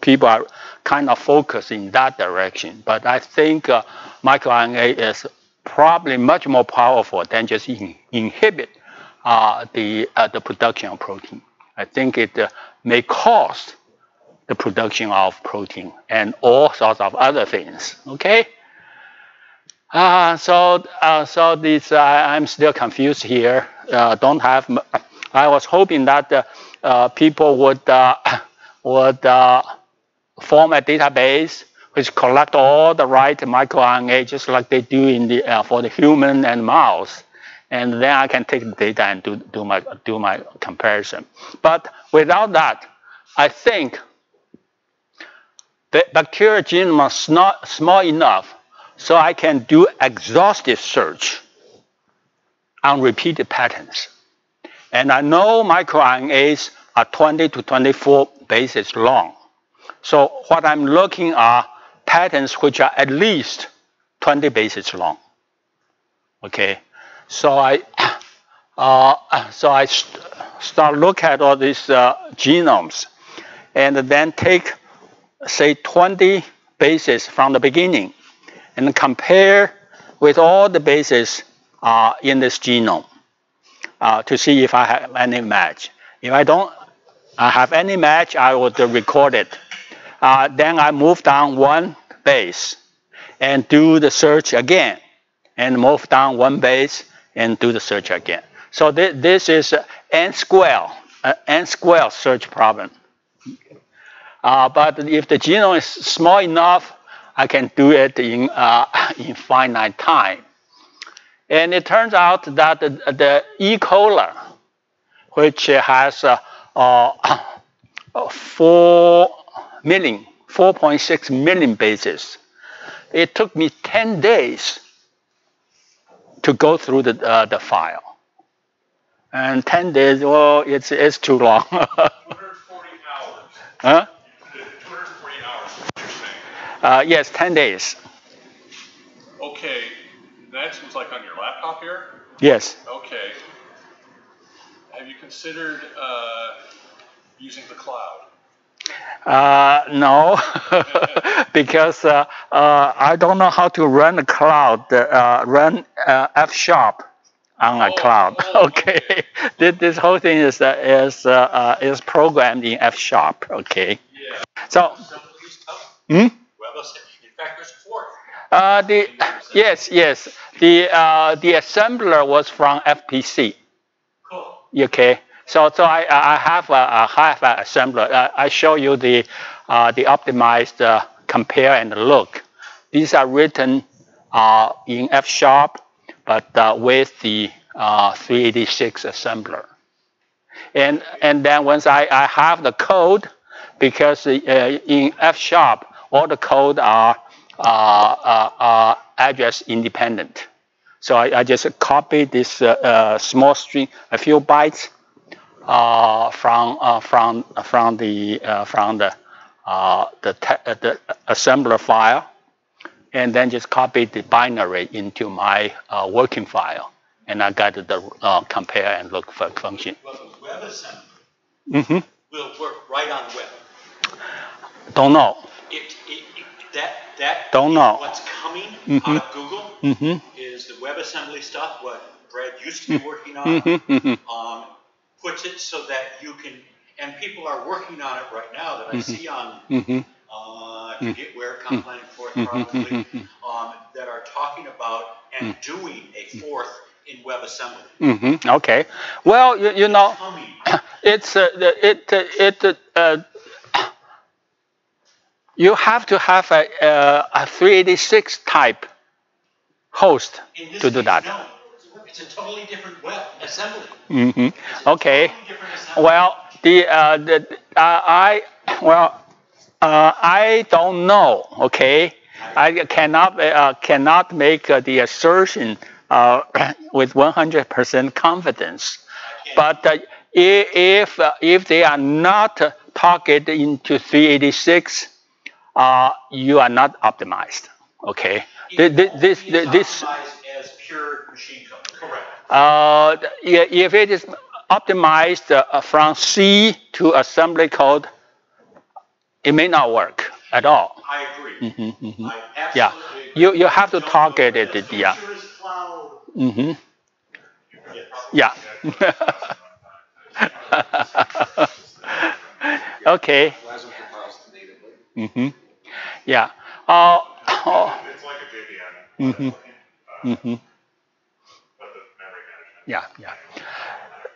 people are kind of focused in that direction. But I think microRNA is probably much more powerful than just inhibit the production of protein. I think it may cause the production of protein and all sorts of other things. Okay. So this I'm still confused here. Don't have. I was hoping that people would form a database which collect all the right microRNA, just like they do in the for the human and mouse, and then I can take the data and do my comparison. But without that, I think the bacterial genome is not small enough so I can do exhaustive search on repeated patterns. And I know microRNAs are 20 to 24 bases long. So what I'm looking are patterns which are at least 20 bases long. Okay, so I start look at all these genomes, and then take, say, 20 bases from the beginning, and compare with all the bases in this genome to see if I have any match. If I don't have any match, I would record it. Then I move down one base and do the search again, and move down one base and do the search again. So this is n square search problem. But if the genome is small enough, I can do it in finite time. And it turns out that the E. coli, which has 4.6 million bases, it took me 10 days to go through the file. And 10 days, well, it's too long. 240 hours. Huh? 240 hours, what you're saying. Yes, 10 days. Okay, that seems like on your laptop here? Yes. Okay. Have you considered using the cloud? No, because I don't know how to run a cloud, run F# on a cloud. Okay, this whole thing is programmed in F#. Okay. Yeah. So. In fact, there's four. Yes. The assembler was from FPC. Cool. Okay. So I have a assembler. I show you the optimized compare and look. These are written in F#, but with the 386 assembler. And then once I have the code, because in F# all the code are address independent. So I just copy this small string, a few bytes from the assembler file, and then just copy the binary into my working file, and I got the compare and look function. Well, the WebAssembly will work right on the web. Don't know. Don't know. What's coming out of Google is the WebAssembly stuff, what Brad used to be working on, puts it so that you can, and people are working on it right now that I see on, I forget where, Compline Forth probably, that are talking about and doing a fourth in WebAssembly. Okay. Well, you know, it's you have to have a 386 type host to do that. No, it's a totally different web assembly. Okay. Well, I don't know. Okay, I cannot make the assertion with 100% confidence. But if they are not targeted into 386, you are not optimized. Okay. This optimized as pure machine code. Correct. If it is optimized from C to assembly code, it may not work at all. I agree. I absolutely agree. You have to target it. Yeah. Yeah. Okay. Yeah. It's like a JVM. Mm-hmm. But the memory management. Yeah, yeah,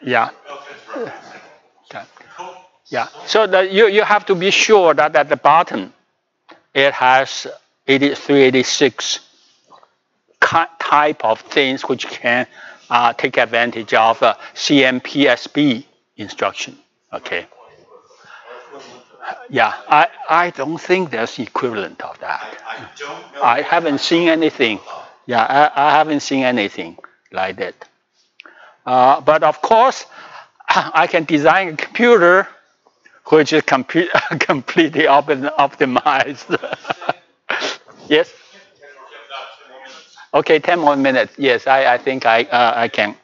yeah. Okay. Okay. Yeah. So you have to be sure that at the bottom it has 386 type of things which can take advantage of CMPSB instruction. Okay. Yeah, I don't think there's equivalent of that. I don't know. I haven't seen anything. Yeah, I haven't seen anything like that. But of course, I can design a computer which is completely optimized. Yes. Okay, 10 more minutes. Yes, I think I can.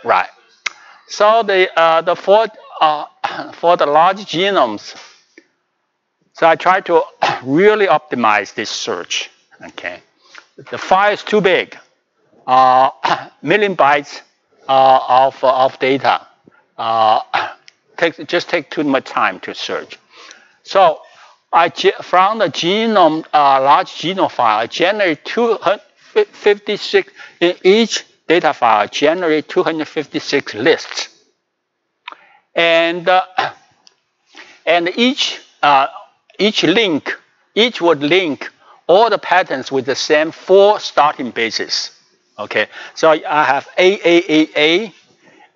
Right. So for the large genomes, so I try to really optimize this search. Okay, the file is too big, million bytes of data. Just take too much time to search. So from the genome, large genome file, I generate 256 in each data file. I generate 256 lists, and each would link all the patterns with the same 4 starting bases. Okay, so I have AAAA,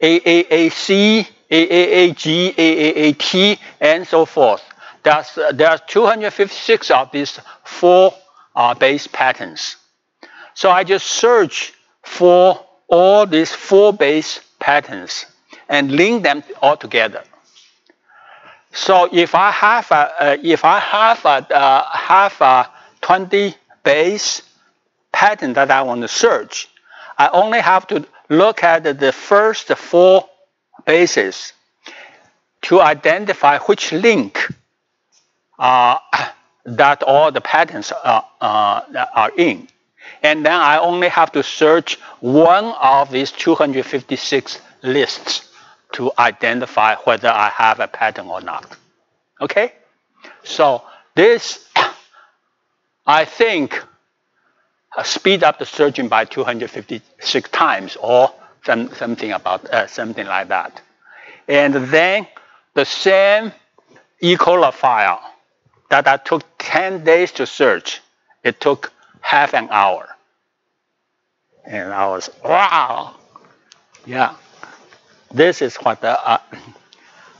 AAAC, AAAG, AAAT, and so forth. There are 256 of these 4 base patterns. So I just search for all these 4 base patterns and link them all together. So if I have a 20 base pattern that I want to search, I only have to look at the first 4 bases to identify which link that all the patterns are in. And then I only have to search one of these 256 lists to identify whether I have a pattern or not. Okay? So this, I think, speed up the searching by 256 times or something like that. And then the same E. coli file that I took 10 days to search, it took half an hour. And I was, wow, yeah, this is what I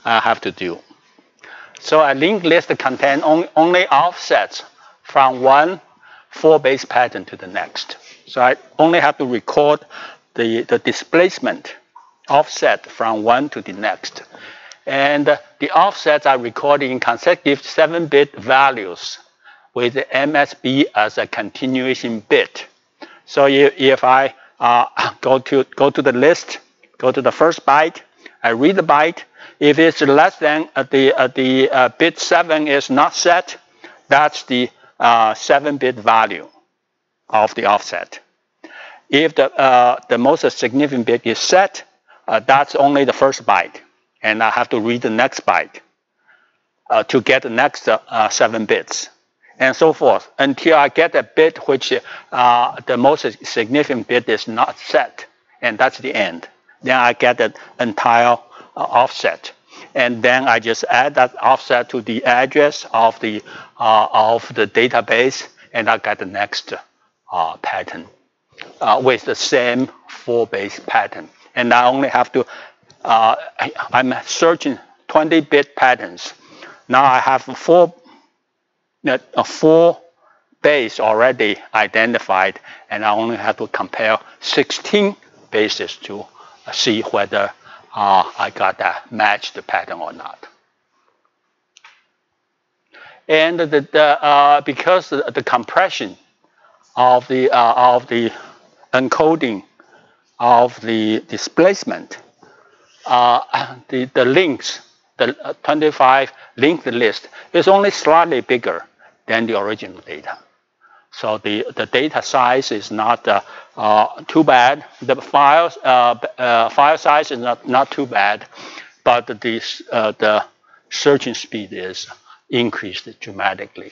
have to do. So a linked list contains only offsets from one 4-base pattern to the next. So I only have to record the displacement offset from one to the next. And the offsets are recorded in consecutive 7-bit values with the MSB as a continuation bit. So if I go to the list, go to the first byte, I read the byte. If it's less than the bit 7 is not set, that's the 7-bit value of the offset. If the most significant bit is set, that's only the first byte, and I have to read the next byte to get the next 7 bits, and so forth, until I get a bit which the most significant bit is not set, and that's the end. Then I get the entire offset, and then I just add that offset to the address of the database, and I get the next pattern with the same 4-base pattern. And I only have to, I'm searching 20-bit patterns. Now I have 4 base already identified, and I only have to compare 16 bases to see whether I got that matched pattern or not. And because the compression of the encoding of the displacement, the links, the 25 linked list is only slightly bigger than the original data. So the data size is not too bad. The file size is not too bad, but the searching speed is increased dramatically.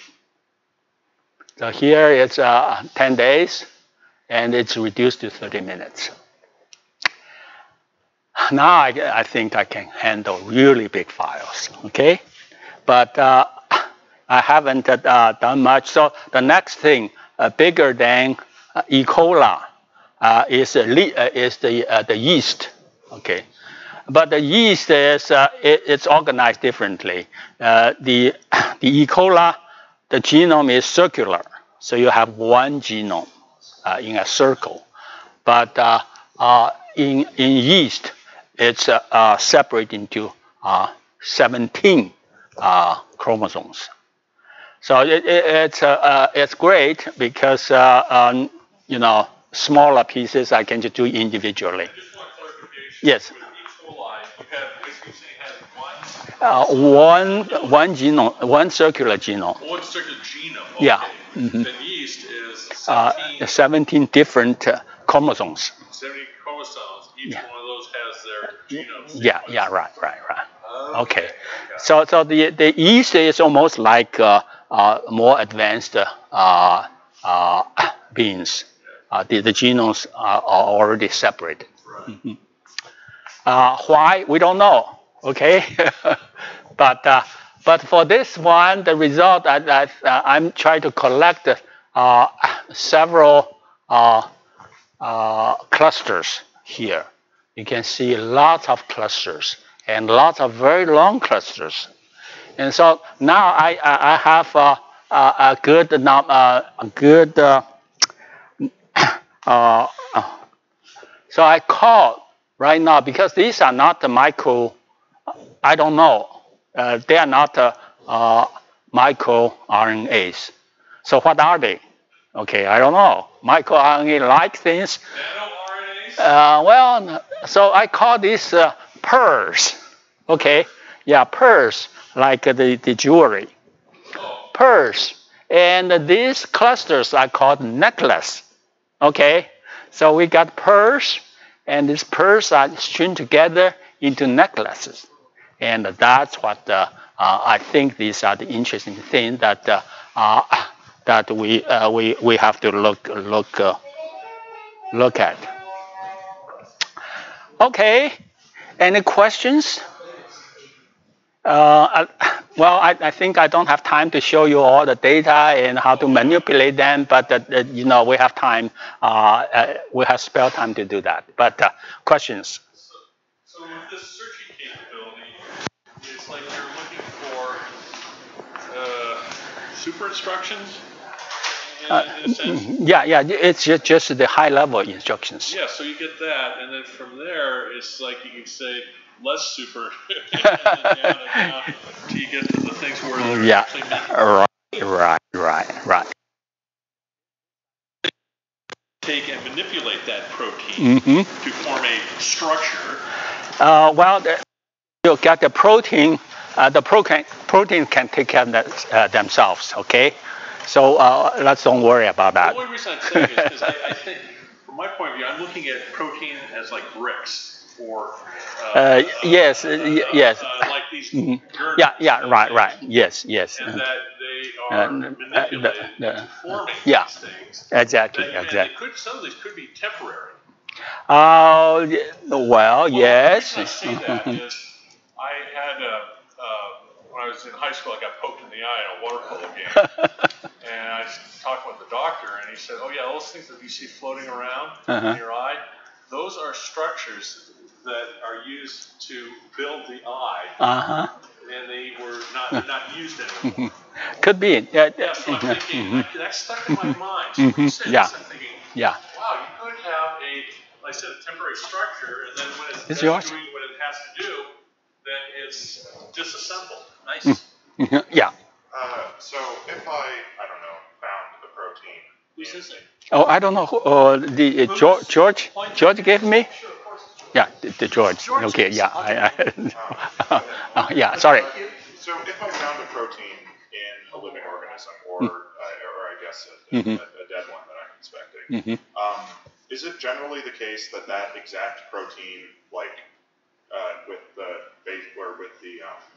So here it's 10 days, and it's reduced to 30 minutes. Now I think I can handle really big files, okay? But I haven't done much. So the next thing, bigger than E. coli, is the yeast, okay? But the yeast is it's organized differently. The E. coli, the genome is circular, so you have one genome in a circle. But in yeast, it's separated into 17 chromosomes. So it's great because you know, smaller pieces I can just do individually. Just one clarification. Yes. With E. coli, you have, because you say it has One genome, one circular genome. one circular genome. Okay. Yeah. Mm-hmm. Then yeast is 17 different chromosomes. 70 chromosomes. Each one of those has their genome sequence. Yeah, right. Okay. So the yeast is almost like more advanced beings. The genomes are already separated. Right. Mm-hmm. Why? We don't know. Okay. But for this one, the result I'm trying to collect several clusters here. You can see lots of clusters and lots of very long clusters. And so now I have a good so I call right now, because these are not the micro, I don't know, they are not microRNAs. So what are they? Okay, I don't know. MicroRNA-like things. Nano-RNAs? Well, so I call these pearls. Okay, yeah, pearls, like the jewelry. Oh. Pearls. And these clusters are called necklace. Okay, so we got pearls, and these pearls are stringed together into necklaces. And that's what I think these are the interesting things that that we have to look at. Okay, any questions? Well, I think I don't have time to show you all the data and how to manipulate them, but you know, we have time. We have spare time to do that. But questions? So with this searching capability, it's like you're looking for super instructions in a sense? Yeah, it's just the high-level instructions. Yeah, so you get that, and then from there, it's like you can say less super, and then down and down until you get to the things where they're actually making Right. take and manipulate that protein to form a structure. Well, you get the protein. The protein can take care of themselves. Okay, so let's don't worry about that. The only reason I'm saying is because I think, from my point of view, I'm looking at protein as like bricks. Or yes. Like these girdles. Yeah, right. Yes. And that they are manipulated into forming these things. Exactly. Some of these could be temporary. Well, yes. The reason I say that is I had when I was in high school, I got poked in the eye in a water polo game, and I was talking with the doctor, and he said, "Oh yeah, those things that you see floating around in your eye, those are structures that are used to build the eye, and they were not used anymore." Could be. Yeah, so I'm thinking, that stuck in my mind. So when you said this, I'm thinking, wow, you could have like I said, a temporary structure, and then when it's doing what it has to do, then it's disassembled. Nice. Yeah. So if I don't know, found the protein. Who's this? Oh, I don't know. The George gave me. Sure, of course. Yeah, the George. Okay, yeah. Yeah, sorry. So if I found a protein in a living organism, or I guess a dead one that I'm inspecting, is it generally the case that exact protein, like with the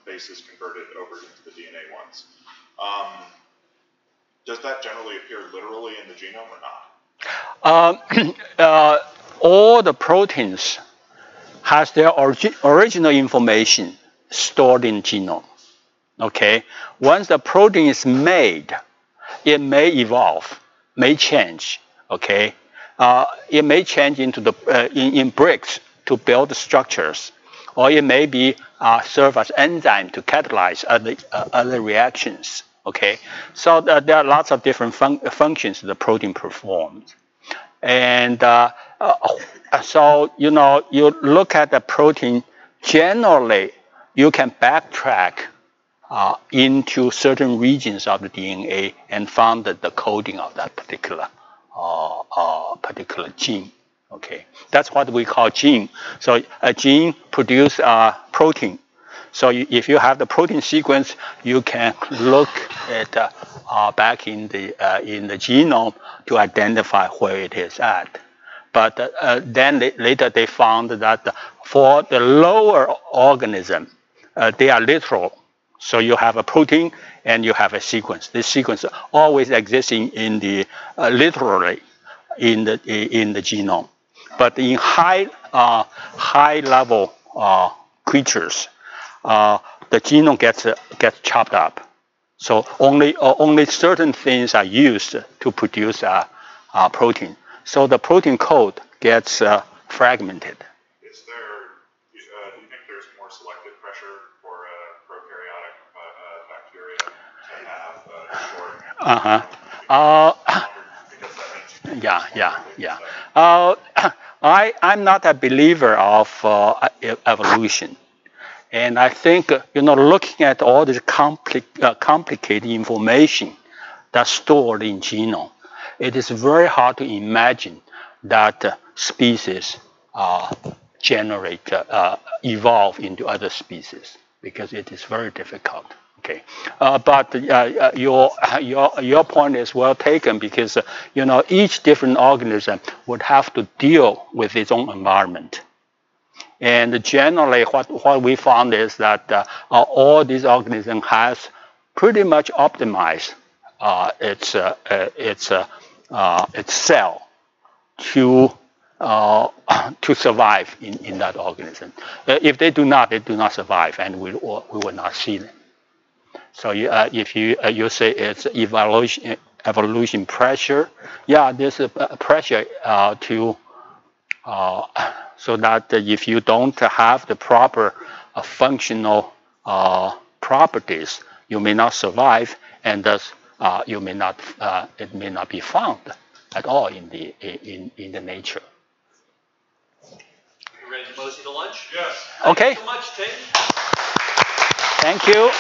base is converted over into the DNA ones, Does that generally appear literally in the genome or not? All the proteins has their original information stored in genome. Okay, once the protein is made, it may evolve, may change. Okay, it may change into the in bricks to build structures, or it may be serve as enzyme to catalyze other reactions. Okay, so there are lots of different functions the protein performs, and so you look at the protein. Generally, you can backtrack into certain regions of the DNA and found the coding of that particular gene. Okay, that's what we call gene. So a gene produces protein. So if you have the protein sequence, you can look at back in the genome to identify where it is at. But then later they found that for the lower organism, they are literal. So you have a protein and you have a sequence. This sequence always exists in the literally in the genome, but in high level creatures, the genome gets chopped up. So only certain things are used to produce protein. So the protein code gets fragmented. Is there? Do you think there's more selective pressure for prokaryotic bacteria to have I'm not a believer of evolution, and I think looking at all this complicated information that's stored in genome, it is very hard to imagine that species evolve into other species, because it is very difficult. Okay, but your point is well taken, because each different organism would have to deal with its own environment, and generally what we found is that all these organisms has pretty much optimized its cell to survive in that organism. If they do not survive, and we will not see them. So if you say it's evolution pressure, yeah, there's a pressure so that if you don't have the proper functional properties, you may not survive, and thus it may not be found at all in the nature. You ready to mosey to lunch? Yes. Okay. Thank you so much, Tim. Thank you.